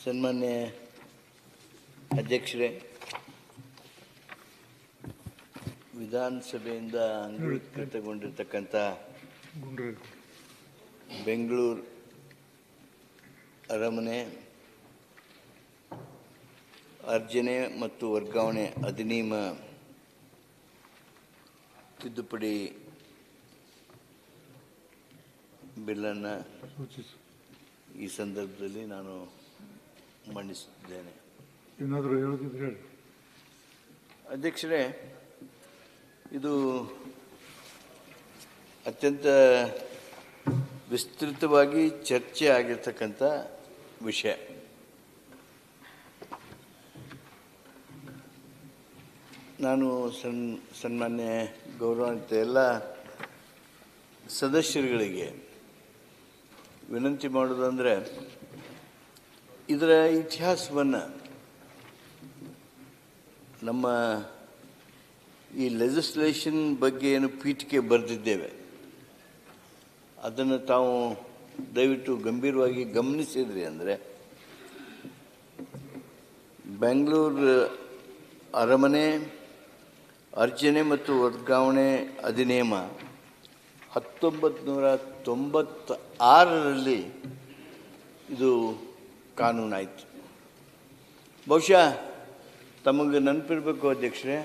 ಸನ್ಮಾನ್ಯ ಅಧ್ಯಕ್ಷರೇ, ವಿಧಾನಸಭೆಯಿಂದ ಅಂಗೀಕೃತಗೊಂಡಿರ್ತಕ್ಕಂಥ ಬೆಂಗಳೂರು ಅರಮನೆ ಅರ್ಜನೆ ಮತ್ತು ವರ್ಗಾವಣೆ ಅಧಿನಿಯಮ ತಿದ್ದುಪಡಿ ಬಿಲ್ಲನ್ನು ಈ ಸಂದರ್ಭದಲ್ಲಿ ನಾನು ಮಂಡಿಸುತ್ತಿದ್ದೇನೆ. ಏನಾದರೂ ಹೇಳೋದಿದ್ರೆ ಹೇಳಿ. ಅಧ್ಯಕ್ಷರೇ, ಇದು ಅತ್ಯಂತ ವಿಸ್ತೃತವಾಗಿ ಚರ್ಚೆ ಆಗಿರ್ತಕ್ಕಂಥ ವಿಷಯ. ನಾನು ಸನ್ಮಾನ್ಯ ಗೌರವಾನ್ವಿತ ಎಲ್ಲ ಸದಸ್ಯರುಗಳಿಗೆ ವಿನಂತಿ ಮಾಡೋದಂದರೆ, ಇದರ ಇತಿಹಾಸವನ್ನು ನಮ್ಮ ಈ ಲೆಜಿಸ್ಲೇಷನ್ ಬಗ್ಗೆ ಏನು ಪೀಠಿಕೆ ಬರೆದಿದ್ದೇವೆ ಅದನ್ನು ತಾವು ದಯವಿಟ್ಟು ಗಂಭೀರವಾಗಿ ಗಮನಿಸಿದ್ರಿ ಅಂದರೆ, ಬೆಂಗಳೂರು ಅರಮನೆ ಅರ್ಜನೆ ಮತ್ತು ವರ್ಗಾವಣೆ ಅಧಿನಿಯಮ 1996ರಲ್ಲಿ ಇದು ಕಾನೂನಾಯಿತು. ಬಹುಶಃ ತಮಗೆ ನೆನಪಿರಬೇಕು ಅಧ್ಯಕ್ಷರೇ,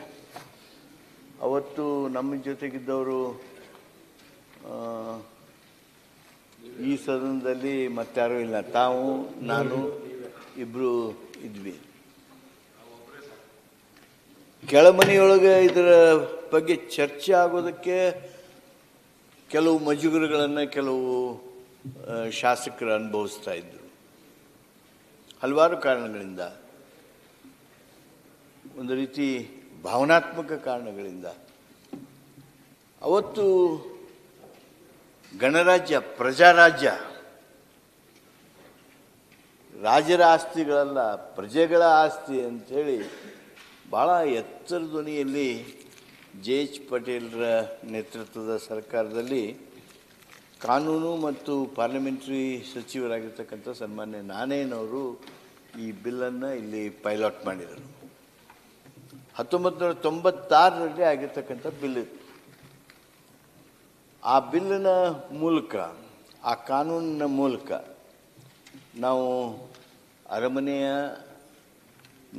ಅವತ್ತು ನಮ್ಮ ಜೊತೆಗಿದ್ದವರು ಈ ಸದನದಲ್ಲಿ ಮತ್ತಾರೂ ಇಲ್ಲ, ತಾವು ನಾನು ಇಬ್ಬರು ಇದ್ವಿ. ಕೆಳಮನೆಯೊಳಗೆ ಇದರ ಬಗ್ಗೆ ಚರ್ಚೆ ಆಗೋದಕ್ಕೆ ಕೆಲವು ಮಜುಗರಗಳನ್ನು ಕೆಲವು ಶಾಸಕರು ಅನುಭವಿಸ್ತಾ ಇದ್ದರು. ಹಲವಾರು ಕಾರಣಗಳಿಂದ, ಒಂದು ರೀತಿ ಭಾವನಾತ್ಮಕ ಕಾರಣಗಳಿಂದ. ಅವತ್ತು ಗಣರಾಜ್ಯ, ಪ್ರಜಾರಾಜ್ಯ, ರಾಜರ ಆಸ್ತಿಗಳಲ್ಲ ಪ್ರಜೆಗಳ ಆಸ್ತಿ ಅಂಥೇಳಿ ಭಾಳ ಎತ್ತರ ಧ್ವನಿಯಲ್ಲಿ ಜೆ.ಎಚ್. ಪಟೇಲ್ರ ನೇತೃತ್ವದ ಸರ್ಕಾರದಲ್ಲಿ ಕಾನೂನು ಮತ್ತು ಪಾರ್ಲಿಮೆಂಟ್ರಿ ಸಚಿವರಾಗಿರ್ತಕ್ಕಂಥ ಸನ್ಮಾನ್ಯ ನಾನೇನವರು ಈ ಬಿಲ್ಲನ್ನು ಇಲ್ಲಿ ಪೈಲಾಟ್ ಮಾಡಿದರು. 1996ರಲ್ಲಿ ಆಗಿರ್ತಕ್ಕಂಥ ಬಿಲ್ ಇದು. ಆ ಬಿಲ್ಲಿನ ಮೂಲಕ, ಆ ಕಾನೂನಿನ ಮೂಲಕ ನಾವು ಅರಮನೆಯ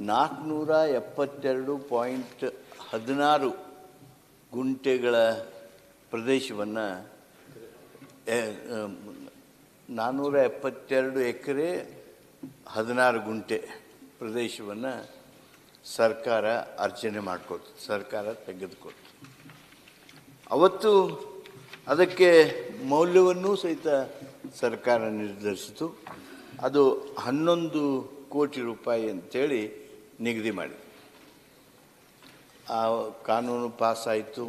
472.16 ಗುಂಟೆಗಳ ಪ್ರದೇಶವನ್ನು, 472 ಎಕರೆ 16 ಗುಂಟೆ ಪ್ರದೇಶವನ್ನು ಸರ್ಕಾರ ಅರ್ಜನೆ ಮಾಡಿಕೊಡ್ತು, ಸರ್ಕಾರ ತೆಗೆದುಕೊಡ್ತು. ಅವತ್ತು ಅದಕ್ಕೆ ಮೌಲ್ಯವನ್ನೂ ಸಹಿತ ಸರ್ಕಾರ ನಿರ್ಧರಿಸಿತು. ಅದು 11 ಕೋಟಿ ರೂಪಾಯಿ ಅಂತೇಳಿ ನಿಗದಿ ಮಾಡಿ ಆ ಕಾನೂನು ಪಾಸ್ ಆಯಿತು,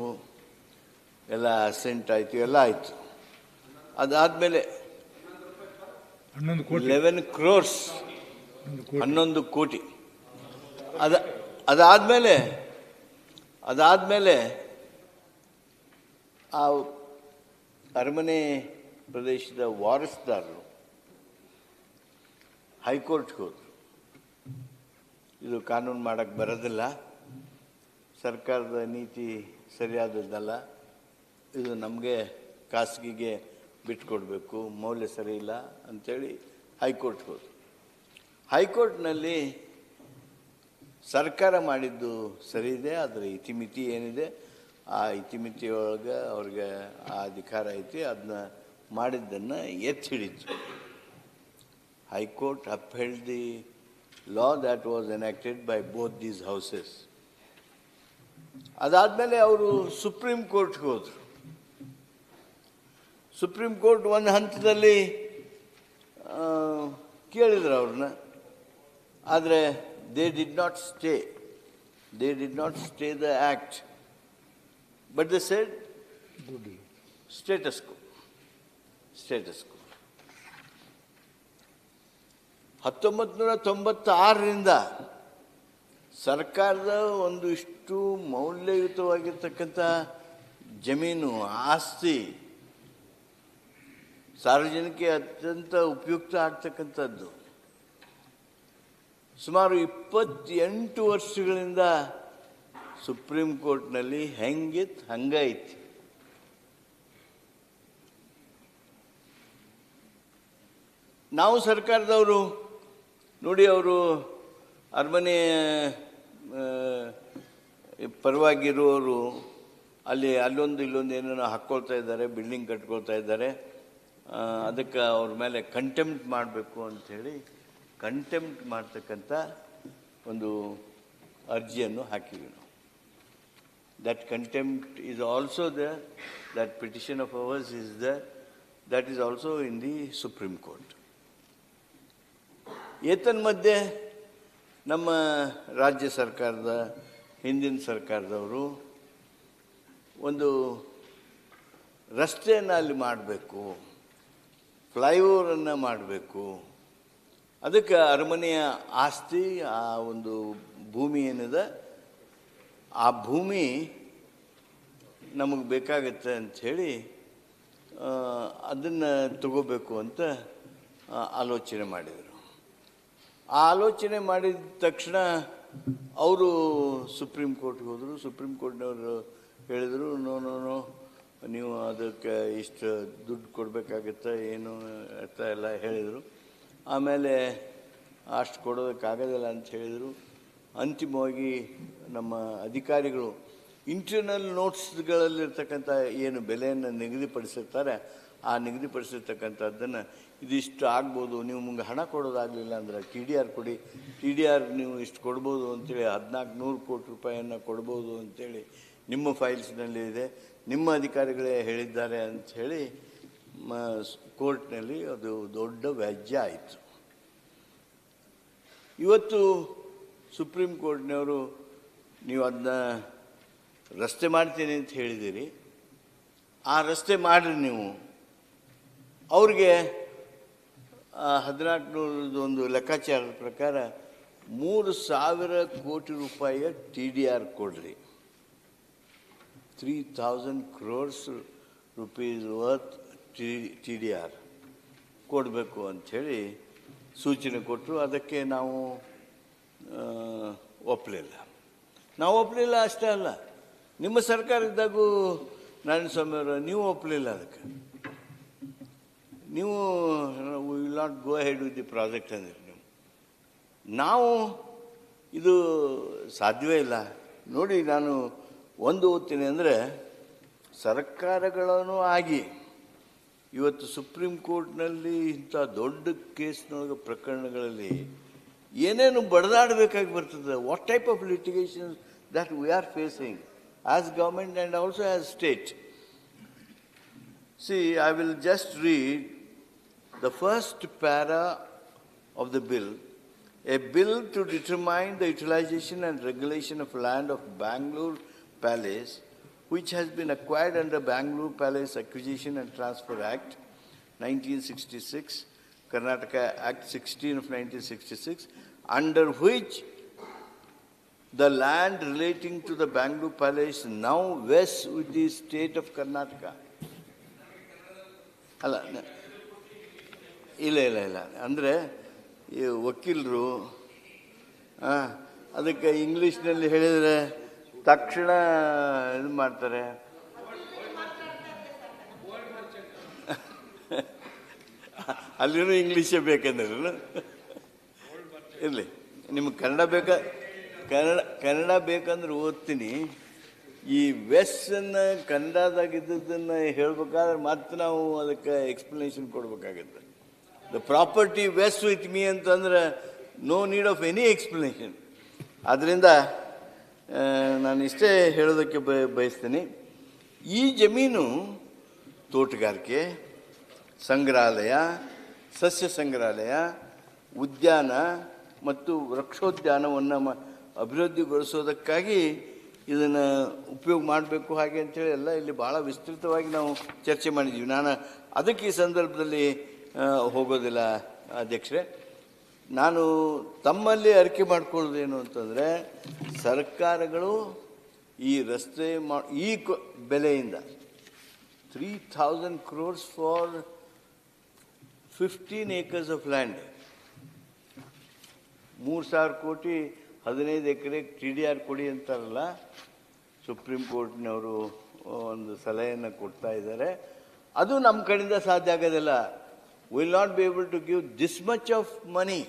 ಎಲ್ಲ ಅಸೆಂಟ್ ಆಯಿತು, ಎಲ್ಲ ಆಯಿತು. ಅದಾದಮೇಲೆ 11 crores 11 ಕೋಟಿ ಅದಾದಮೇಲೆ ಆ ಅರಮನೆ ಪ್ರದೇಶದ ವಾರಸುದಾರರು ಹೈಕೋರ್ಟ್ಗೆ ಹೋದರು. ಇದು ಕಾನೂನು ಮಾಡೋಕ್ಕೆ ಬರೋದಿಲ್ಲ, ಸರ್ಕಾರದ ನೀತಿ ಸರಿಯಾದದ್ದಲ್ಲ, ಇದು ನಮಗೆ ಖಾಸಗಿಗೆ ಬಿಟ್ಕೊಡ್ಬೇಕು, ಮೌಲ್ಯ ಸರಿ ಇಲ್ಲ ಅಂಥೇಳಿ ಹೈಕೋರ್ಟ್ಗೆ ಹೋದರು. ಹೈಕೋರ್ಟ್ನಲ್ಲಿ ಸರ್ಕಾರ ಮಾಡಿದ್ದು ಸರಿ ಇದೆ, ಅದರ ಇತಿಮಿತಿ ಏನಿದೆ ಆ ಇತಿಮಿತಿಯೊಳಗೆ ಅವ್ರಿಗೆ ಆ ಅಧಿಕಾರ ಐತಿ, ಅದನ್ನ ಮಾಡಿದ್ದನ್ನು ಎತ್ತಿ ಹಿಡಿತು. High court upheld the law that was enacted by both these houses. ಅದಾದಮೇಲೆ ಅವರು ಸುಪ್ರೀಂ ಕೋರ್ಟ್ಗೆ ಹೋದರು. ಸುಪ್ರೀಂ ಕೋರ್ಟ್ ಒಂದು ಹಂತದಲ್ಲಿ ಕೇಳಿದ್ರು ಅವ್ರನ್ನ, ಆದರೆ they did not stay the act, but they said status quo. 1996ರಿಂದ ಸರ್ಕಾರದ ಒಂದಿಷ್ಟು ಮೌಲ್ಯಯುತವಾಗಿರ್ತಕ್ಕಂಥ ಜಮೀನು, ಆಸ್ತಿ, ಸಾರ್ವಜನಿಕ ಅತ್ಯಂತ ಉಪಯುಕ್ತ ಆಗ್ತಕ್ಕಂಥದ್ದು ಸುಮಾರು 28 ವರ್ಷಗಳಿಂದ ಸುಪ್ರೀಂ ಕೋರ್ಟ್ನಲ್ಲಿ ಹೆಂಗಿತ್ತು ಹಂಗೈತಿ. ನಾವು ಸರ್ಕಾರದವರು ನೋಡಿ, ಅವರು ಅರಮನೆ ಪರವಾಗಿರುವವರು ಅಲ್ಲೊಂದು ಇಲ್ಲೊಂದು ಏನೇನೋ ಹಾಕ್ಕೊಳ್ತಾ ಇದ್ದಾರೆ, ಬಿಲ್ಡಿಂಗ್ ಕಟ್ಕೊಳ್ತಾ ಇದ್ದಾರೆ. ಅದಕ್ಕೆ ಅವ್ರ ಮೇಲೆ ಕಂಟೆಂಪ್ಟ್ ಮಾಡಬೇಕು ಅಂಥೇಳಿ ಕಂಟೆಂಪ್ಟ್ ಮಾಡ್ತಕ್ಕಂಥ ಒಂದು ಅರ್ಜಿಯನ್ನು ಹಾಕಿವಿ ನಾವು. That contempt is also there, that petition of ours is there, that is also in the Supreme Court. ಏತನ್ಮಧ್ಯೆ ನಮ್ಮ ರಾಜ್ಯ ಸರ್ಕಾರದ ಹಿಂದಿನ ಸರ್ಕಾರದವರು ಒಂದು ರಸ್ತೆಯನ್ನು ಅಲ್ಲಿ ಮಾಡಬೇಕು, ಫ್ಲೈಓವರನ್ನು ಮಾಡಬೇಕು. ಅದಕ್ಕೆ ಅರಮನೆಯ ಆಸ್ತಿ, ಆ ಒಂದು ಭೂಮಿ ಏನಿದೆ, ಆ ಭೂಮಿ ನಮಗೆ ಬೇಕಾಗತ್ತೆ ಅಂಥೇಳಿ ಅದನ್ನು ತಗೋಬೇಕು ಅಂತ ಆಲೋಚನೆ ಮಾಡಿದರು. ಆ ಆಲೋಚನೆ ಮಾಡಿದ ತಕ್ಷಣ ಅವರು ಸುಪ್ರೀಂ ಕೋರ್ಟ್ಗೆ ಹೋದರು. ಸುಪ್ರೀಂ ಕೋರ್ಟ್ನವರು ಹೇಳಿದರು, ನೋ ನೋ ನೋ ನೀವು ಅದಕ್ಕೆ ಇಷ್ಟು ದುಡ್ಡು ಕೊಡಬೇಕಾಗತ್ತೆ ಏನು ಅಂತ ಎಲ್ಲ ಹೇಳಿದರು. ಆಮೇಲೆ ಅಷ್ಟು ಕೊಡೋದಕ್ಕಾಗೋದಿಲ್ಲ ಅಂತ ಹೇಳಿದರು. ಅಂತಿಮವಾಗಿ ನಮ್ಮ ಅಧಿಕಾರಿಗಳು ಇಂಟರ್ನಲ್ ನೋಟ್ಸ್ಗಳಲ್ಲಿರ್ತಕ್ಕಂಥ ಏನು ಬೆಲೆಯನ್ನು ನಿಗದಿಪಡಿಸಿರ್ತಾರೆ, ಆ ನಿಗದಿಪಡಿಸಿರ್ತಕ್ಕಂಥದ್ದನ್ನು ಇದಿಷ್ಟು ಆಗ್ಬೋದು, ನೀವು ಮುಂಗೆ ಹಣ ಕೊಡೋದಾಗಲಿಲ್ಲ ಅಂದರೆ TDR ಕೊಡಿ, TDR ನೀವು ಇಷ್ಟು ಕೊಡ್ಬೋದು ಅಂಥೇಳಿ 1400 ಕೋಟಿ ರೂಪಾಯಿಯನ್ನು ಕೊಡ್ಬೋದು ಅಂಥೇಳಿ ನಿಮ್ಮ ಫೈಲ್ಸ್ನಲ್ಲಿ ಇದೆ, ನಿಮ್ಮ ಅಧಿಕಾರಿಗಳೇ ಹೇಳಿದ್ದಾರೆ ಅಂಥೇಳಿ ಕೋರ್ಟ್ನಲ್ಲಿ ಅದು ದೊಡ್ಡ ವ್ಯಾಜ್ಯ ಆಯಿತು. ಇವತ್ತು ಸುಪ್ರೀಂ ಕೋರ್ಟ್ನವರು ನೀವು ಅದನ್ನ ರಸ್ತೆ ಮಾಡ್ತೀನಿ ಅಂತ ಹೇಳಿದ್ದೀರಿ, ಆ ರಸ್ತೆ ಮಾಡಿರಿ ನೀವು. ಅವ್ರಿಗೆ 1400 ಒಂದು ಲೆಕ್ಕಾಚಾರದ ಪ್ರಕಾರ 3000 ಕೋಟಿ ರೂಪಾಯಿಯ TDR ಕೊಡ್ರಿ. 3000 crores rupees ವರ್ತ್ TDR ಕೊಡಬೇಕು ಅಂಥೇಳಿ ಸೂಚನೆ ಕೊಟ್ಟರು. ಅದಕ್ಕೆ ನಾವು ಒಪ್ಪಲಿಲ್ಲ. ನಾವು ಒಪ್ಪಲಿಲ್ಲ ಅಷ್ಟೇ ಅಲ್ಲ, ನಿಮ್ಮ ಸರ್ಕಾರ ಇದ್ದಾಗೂ ನಾರಾಯಣಸ್ವಾಮಿಯವರು ನೀವು ಒಪ್ಪಲಿಲ್ಲ. ಅದಕ್ಕೆ ನೀವು will not go head with the project ಅಂದರೆ ನಾವು ಇದು ಸಾಧ್ಯವೇ ಇಲ್ಲ. ನೋಡಿ, ನಾನು ಒಂದು ಓದ್ತೀನಿ ಅಂದರೆ, ಸರ್ಕಾರಗಳನ್ನು ಆಗಿ ಇವತ್ತು ಸುಪ್ರೀಂ ಕೋರ್ಟ್ನಲ್ಲಿ ಇಂಥ ದೊಡ್ಡ ಕೇಸ್ನೊಳಗೆ ಪ್ರಕರಣಗಳಲ್ಲಿ ಏನೇನು ಬಡದಾಡಬೇಕಾಗಿ ಬರ್ತದೆ. What type of litigations that we are facing as government and also as state. See, I will just read the first para of the bill. A bill to determine the utilization and regulation of land of Bangalore Palace, which has been acquired under Bangalore Palace Acquisition and Transfer Act 1966, Karnataka Act 16 of 1966, under which the land relating to the Bangalore Palace now vests with the state of Karnataka. ಅಲ್ಲ, ಇಲ್ಲ ಅಂದರೆ ಈ ವಕೀಲರು ಅದಕ್ಕೆ ಇಂಗ್ಲೀಷ್ನಲ್ಲಿ ಹೇಳಿದರೆ ತಕ್ಷಣ ಇದು ಮಾಡ್ತಾರೆ. ಅಲ್ಲಿನೂ ಇಂಗ್ಲೀಷೇ ಬೇಕಂದ್ರೆ ಇರಲಿ, ನಿಮ್ಗೆ ಕನ್ನಡ ಬೇಕಂದ್ರೆ ಓದ್ತೀನಿ. ಈ ವೆಸ್ಸನ್ನು ಕನ್ನಡದಾಗಿದ್ದನ್ನು ಹೇಳ್ಬೇಕಾದ್ರೆ ಮತ್ತೆ ನಾವು ಅದಕ್ಕೆ ಎಕ್ಸ್ಪ್ಲನೇಷನ್ ಕೊಡಬೇಕಾಗತ್ತೆ. The property vest with me ಅಂತಂದ್ರೆ no need of any explanation. ಆದ್ದರಿಂದ ನಾನು ಇಷ್ಟೇ ಹೇಳೋದಕ್ಕೆ ಬಯಸ್ತೀನಿ. ಈ ಜಮೀನು ತೋಟಗಾರಿಕೆ, ಸಂಗ್ರಹಾಲಯ, ಸಸ್ಯ ಸಂಗ್ರಹಾಲಯ, ಉದ್ಯಾನ ಮತ್ತು ವೃಕ್ಷೋದ್ಯಾನವನ್ನು ಅಭಿವೃದ್ಧಿಗೊಳಿಸೋದಕ್ಕಾಗಿ ಇದನ್ನು ಉಪಯೋಗ ಮಾಡಬೇಕು ಹಾಗೆ ಅಂಥೇಳಿ ಎಲ್ಲ ಇಲ್ಲಿ ಭಾಳ ವಿಸ್ತೃತವಾಗಿ ನಾವು ಚರ್ಚೆ ಮಾಡಿದ್ದೀವಿ. ನಾನು ಅದಕ್ಕೆ ಈ ಸಂದರ್ಭದಲ್ಲಿ ಹೋಗೋದಿಲ್ಲ ಅಧ್ಯಕ್ಷರೇ. ನಾನು ತಮ್ಮಲ್ಲಿ ಅರಿಕೆ ಮಾಡ್ಕೊಳ್ಳೋದೇನು ಅಂತಂದರೆ, ಸರ್ಕಾರಗಳು ಈ ರಸ್ತೆ ಈ ಬೆಲೆಯಿಂದ 3000 crores for 15 acres of land, 3,000 ಕೋಟಿ 15 ಎಕರೆ TDR ಕೊಡಿ ಅಂತಾರಲ್ಲ, ಸುಪ್ರೀಂ ಕೋರ್ಟ್ನವರು ಒಂದು ಸಲಹೆಯನ್ನು ಕೊಡ್ತಾ ಇದ್ದಾರೆ. ಅದು ನಮ್ಮ ಕಡೆಯಿಂದ ಸಾಧ್ಯ ಆಗೋದಿಲ್ಲ. Will not be able to give this much of money.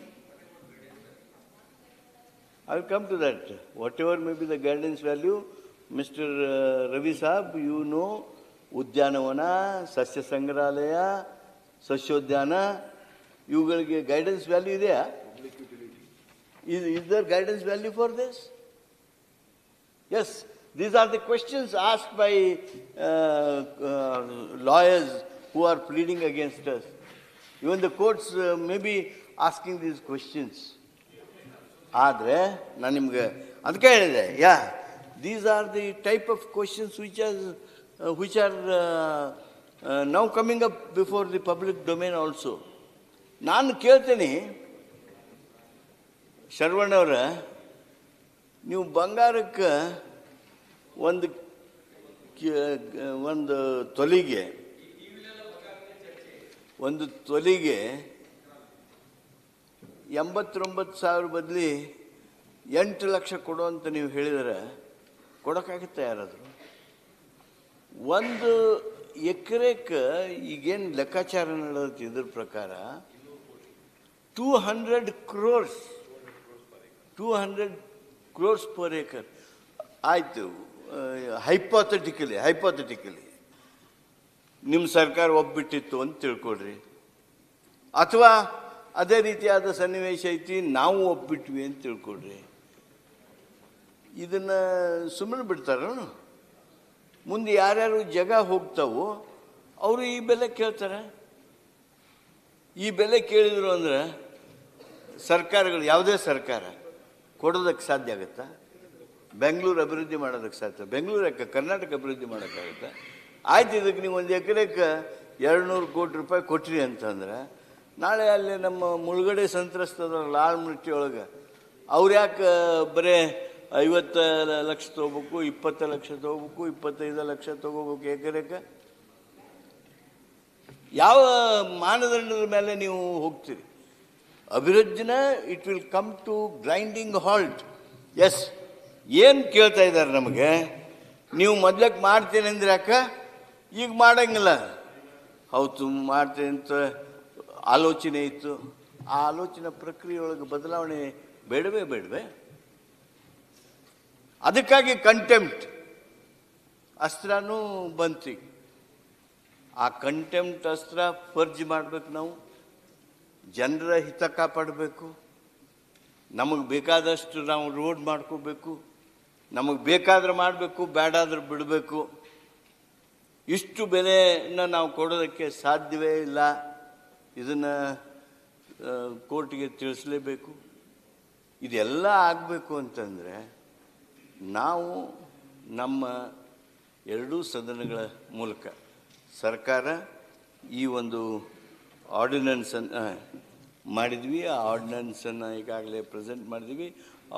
I will come to that. Whatever may be the guidance value, mister Ravi saab, you know, ಉದ್ಯಾನವನ, ಸಸ್ಯ ಸಂಗ್ರಹಾಲಯ, ಸಸ್ಯೋದ್ಯಾನ, ಇವುಗಳಿಗೆ ಗೈಡೆನ್ಸ್ ವ್ಯಾಲ್ಯೂ ಇದೆಯಾ? Is there guidance value for this? Yes, these are the questions asked by lawyers who are pleading against us. Even the courts may be asking these questions. ಆದರೆ ನಾನು ನಿಮಗೆ ಅದಕ್ಕೆ ಹೇಳಿದೆ, these are the type of questions which are now coming up before the public domain also. ನಾನು ಕೇಳ್ತೀನಿ, ಶರವಣ್ಣವ್ರ, ನೀವು ಬಂಗಾರಕ್ಕೆ ಒಂದು ತೊಲಿಗೆ 89,000 ಬದಲಿ 8 ಲಕ್ಷ ಕೊಡು ಅಂತ ನೀವು ಹೇಳಿದರೆ ಕೊಡೋಕ್ಕಾಗುತ್ತೆ ಯಾರಾದರೂ? 1 ಎಕರೆಗೆ ಈಗೇನು ಲೆಕ್ಕಾಚಾರ ನಡೆಯುತ್ತೆ ಇದ್ರ ಪ್ರಕಾರ 200 crores per acre. ಆಯಿತು, ಹೈಪೋಥೆಟಿಕಲಿ ನಿಮ್ಮ ಸರ್ಕಾರ ಒಪ್ಪಿಟ್ಟಿತ್ತು ಅಂತ ತಿಳ್ಕೊಡ್ರಿ, ಅಥವಾ ಅದೇ ರೀತಿಯಾದ ಸನ್ನಿವೇಶ ಐತಿ, ನಾವು ಒಪ್ಪಿಟ್ವಿ ಅಂತ ತಿಳ್ಕೊಡ್ರಿ. ಇದನ್ನು ಸುಮ್ಮನೆ ಬಿಡ್ತಾರ? ಮುಂದೆ ಯಾರ್ಯಾರು ಜಾಗ ಹೋಗ್ತಾವೋ ಅವರು ಈ ಬೆಲೆ ಕೇಳ್ತಾರೆ. ಈ ಬೆಲೆ ಕೇಳಿದ್ರು ಅಂದ್ರೆ ಸರ್ಕಾರಗಳು, ಯಾವುದೇ ಸರ್ಕಾರ ಕೊಡೋದಕ್ಕೆ ಸಾಧ್ಯ ಆಗುತ್ತಾ? ಬೆಂಗಳೂರು ಅಭಿವೃದ್ಧಿ ಮಾಡೋದಕ್ಕೆ ಸಾಧ್ಯ? ಬೆಂಗಳೂರು ಯಾಕೆ, ಕರ್ನಾಟಕ ಅಭಿವೃದ್ಧಿ ಮಾಡೋಕ್ಕಾಗುತ್ತಾ? ಆಯ್ತು, ಇದಕ್ಕೆ ನೀವು 1 ಎಕರೆಗೆ 200 ಕೋಟಿ ರೂಪಾಯಿ ಕೊಟ್ರಿ ಅಂತಂದ್ರೆ, ನಾಳೆ ಅಲ್ಲಿ ನಮ್ಮ ಮುಳುಗಡೆ ಸಂತ್ರಸ್ತದವ್ರಲ್ಲ ಆಳ್ಮಟ್ಟಿ ಒಳಗೆ, ಅವ್ರು ಯಾಕೆ ಬರೀ 50 ಲಕ್ಷ ತೊಗೋಬೇಕು, 20 ಲಕ್ಷ ತೊಗೋಬೇಕು, 25 ಲಕ್ಷ ತೊಗೋಬೇಕು ಎಕರೆಗೆ? ಯಾವ ಮಾನದಂಡದ ಮೇಲೆ ನೀವು ಹೋಗ್ತೀರಿ? ಅಭಿವೃದ್ಧಿನ it will come to grinding halt. Yes, ಏನು ಕೇಳ್ತಾ ಇದ್ದಾರೆ ನಮಗೆ, ನೀವು ಮೊದ್ಲಕ್ಕೆ ಮಾಡ್ತೀನಿ ಅಂದ್ರೆ ಯಾಕೆ ಈಗ ಮಾಡಂಗಿಲ್ಲ? ಹೌದು, ಮಾಡ್ತೀನಿ ಅಂತ ಆಲೋಚನೆ ಇತ್ತು. ಆ ಆಲೋಚನೆ ಪ್ರಕ್ರಿಯೆಯೊಳಗೆ ಬದಲಾವಣೆ ಬೇಡವೇ? ಅದಕ್ಕಾಗಿ ಕಂಟೆಂಪ್ಟ್ ಅಸ್ತ್ರನೂ ಬಂತು. ಆ ಕಂಟೆಂಪ್ಟ್ ಅಸ್ತ್ರ ಫರ್ಜ್ ಮಾಡಬೇಕು. ನಾವು ಜನರ ಹಿತ ಕಾಪಾಡಬೇಕು. ನಮಗೆ ಬೇಕಾದಷ್ಟು ನಾವು ರೋಡ್ ಮಾಡ್ಕೋಬೇಕು. ನಮಗೆ ಬೇಕಾದ್ರೆ ಮಾಡಬೇಕು, ಬೇಡಾದ್ರೆ ಬಿಡಬೇಕು. ಇಷ್ಟು ಬೆಲೆಯನ್ನು ನಾವು ಕೊಡೋದಕ್ಕೆ ಸಾಧ್ಯವೇ ಇಲ್ಲ. ಇದನ್ನು ಕೋರ್ಟಿಗೆ ತಿಳಿಸಲೇಬೇಕು. ಇದೆಲ್ಲ ಆಗಬೇಕು ಅಂತಂದರೆ ನಾವು ನಮ್ಮ ಎರಡೂ ಸದನಗಳ ಮೂಲಕ ಸರ್ಕಾರ ಈ ಒಂದು ಆರ್ಡಿನೆನ್ಸನ್ನು ಮಾಡಿದ್ವಿ. ಆ ಆರ್ಡಿನೆನ್ಸನ್ನು ಈಗಾಗಲೇ ಪ್ರೆಸೆಂಟ್ ಮಾಡಿದ್ವಿ.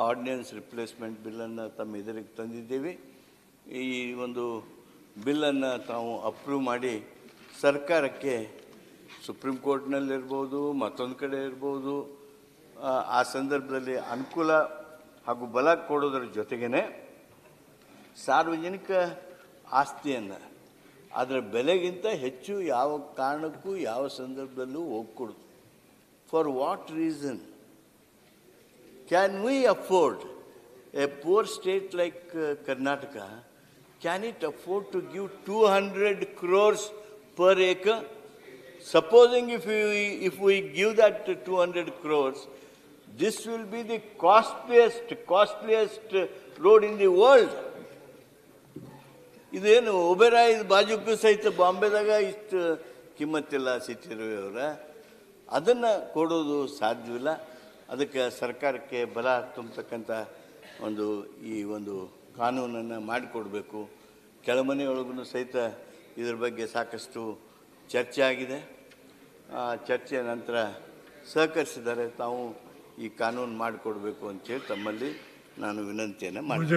ಆರ್ಡಿನೆನ್ಸ್ ರಿಪ್ಲೇಸ್ಮೆಂಟ್ ಬಿಲ್ಲನ್ನು ತಮ್ಮ ಎದುರಿಗೆ ತಂದಿದ್ದೇವೆ. ಈ ಒಂದು ಬಿಲ್ಲನ್ನು ತಾವು ಅಪ್ರೂವ್ ಮಾಡಿ ಸರ್ಕಾರಕ್ಕೆ ಸುಪ್ರೀಂ ಕೋರ್ಟ್ನಲ್ಲಿರ್ಬೋದು, ಮತ್ತೊಂದು ಕಡೆ ಇರ್ಬೋದು, ಆ ಸಂದರ್ಭದಲ್ಲಿ ಅನುಕೂಲ ಹಾಗೂ ಬಲ ಕೊಡೋದ್ರ ಜೊತೆಗೇ ಸಾರ್ವಜನಿಕ ಆಸ್ತಿಯನ್ನು ಅದರ ಬೆಲೆಗಿಂತ ಹೆಚ್ಚು ಯಾವ ಕಾರಣಕ್ಕೂ ಯಾವ ಸಂದರ್ಭದಲ್ಲೂ ಹೋಗ್ಕೊಡುದು. For what reason can we afford a poor state like Karnataka? Can it afford to give 200 crores per acre? Supposing if we give that 200 crores, this will be the costliest road in the world. ಇದೇನು ಒಬೆರಾಯ್ ಬಾಜುಕು ಸಹಿತ ಬಾಂಬೆದಾಗ ಇಷ್ಟು ಕಿಮ್ಮತ್ತಿಲ್ಲ ಸಿಟ್ಟಿರುವವರ, ಅದನ್ನು ಕೊಡೋದು ಸಾಧ್ಯವಿಲ್ಲ. ಅದಕ್ಕೆ ಸರ್ಕಾರಕ್ಕೆ ಬಲ ತುಂಬತಕ್ಕಂಥ ಈ ಒಂದು ಕಾನೂನನ್ನು ಮಾಡಿಕೊಡ್ಬೇಕು. ಕೆಳಮನೆಯೊಳಗೂ ಸಹಿತ ಇದ್ರ ಬಗ್ಗೆ ಸಾಕಷ್ಟು ಚರ್ಚೆ ಆಗಿದೆ. ಆ ಚರ್ಚೆಯ ನಂತರ ಸಹಕರಿಸಿದ್ದಾರೆ. ತಾವು ಈ ಕಾನೂನು ಮಾಡಿಕೊಡ್ಬೇಕು ಅಂತೇಳಿ ತಮ್ಮಲ್ಲಿ ನಾನು ವಿನಂತಿಯನ್ನು ಮಾಡ್ತೀನಿ.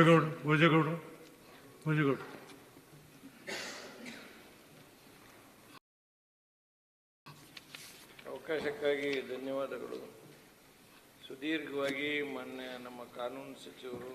ಅವಕಾಶಕ್ಕಾಗಿ ಧನ್ಯವಾದಗಳು. ಸುದೀರ್ಘವಾಗಿ ಮೊನ್ನೆ ನಮ್ಮ ಕಾನೂನು ಸಚಿವರು